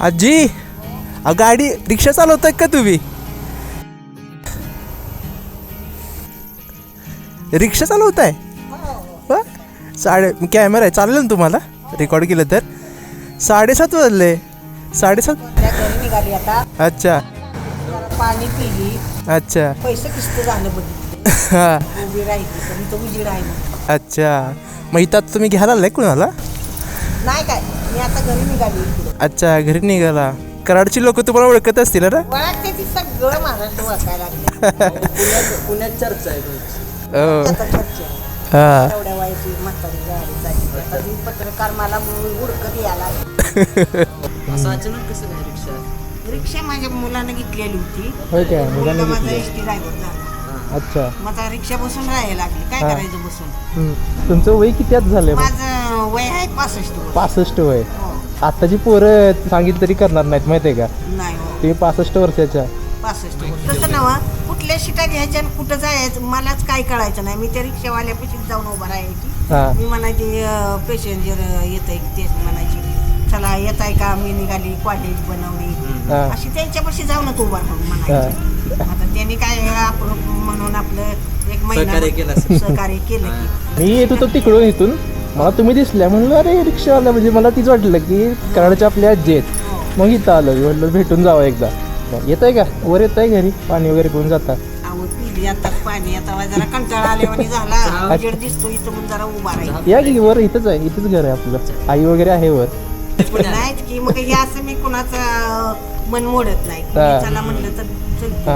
आजी गाडी रिक्षा चालवताय का तुम्ही? रिक्षा चालवताय? कॅमेरा आहे, चालेल ना तुम्हाला रेकॉर्ड केलं तर? 7:30 वाजले. 7:30. घरी निघाली आता. अच्छा पाणी पिली. अच्छा पैसे किस्त झालं बघितले. हां उभी राहिली तरी तो उजीड आहे मग. अच्छा, मग इथं आता तुम्ही घ्यायला आलाय कुणाला? नाही काय, मी आता घरी निघाली इकडे. अच्छा, घरी निघाला. कराडची लोक तुम्हाला ओळखत असतील ना? वळखते ती सगळं महाराष्ट्र वाचायला लागले. पुण्यात चर्चा आहे हो. आता चर्चा आहे. हां एवढ्या वयाची म्हातारी गाडी जायची. आता ती पत्रकार मला उडकत यायला लागली. असं अचानक कसं काय रिक्षा? रिक्षा माझ्या मुलानं घेतलेली होती. होय काय? मुलानं मुलगा माझा घेतली. एसटी ड्रायव्हर झाला. अच्छा, मग आता रिक्षा बसून राहायला लागली. काय हा. करायचं बसून? तुमचं वय किती आज झालंय? माझं वय आहे 65 वर्ष. 65 वय. हो. आत्ताची पोरं सांगितलं तरी करणार नाहीत, माहिती आहे का? नाही हो. तुम्ही 65 वर्षाच्या. 65 वर्ष. तसं नव्हा, कुठल्या शिटा घ्यायच्या आणि कुठं जायचं मलाच काय कळायचं नाही. मी त्या रिक्षावाल्यापाशी जाऊन उभा राहायची. हां मी म्हणायची पॅसेंजर येत आहे ते म्हणायची चला येत आहे का, मी निघाली कॉलेज बनवली. हां अशी त्यांच्यापाशी जाऊनच उभा राहून म्हणायची. आता त्यांनी काय आपण म्हणून आपलं एक महिना सहकार्य केलं असेल. सहकार्य केलं की. मी येत होतो तिकडून इथून, मला तुम्ही दिसल्या, म्हणलं अरे रिक्षावाला, म्हणजे मला तीच वाटलं की कराडच्या आपल्या आजी आहेत. हो. मग इथं आलो, म्हटलं भेटून जावं एकदा. येत आहे का? वर येत आहे घरी पाणी वगैरे पिऊन जाता? अहो पिली आता पाणी, आता जरा कंटाळा आल्यावानी झाला. उजेड दिसतो इथं म्हणून जरा उभा राहील. या की वर, इथंच आहे, इथंच घर आहे आपलं. आई वगैरे आहे वर. नाहीच की मग हे असं मी कुणाचं मन मोडत नाही. हा. चला म्हटलं तर चल. हा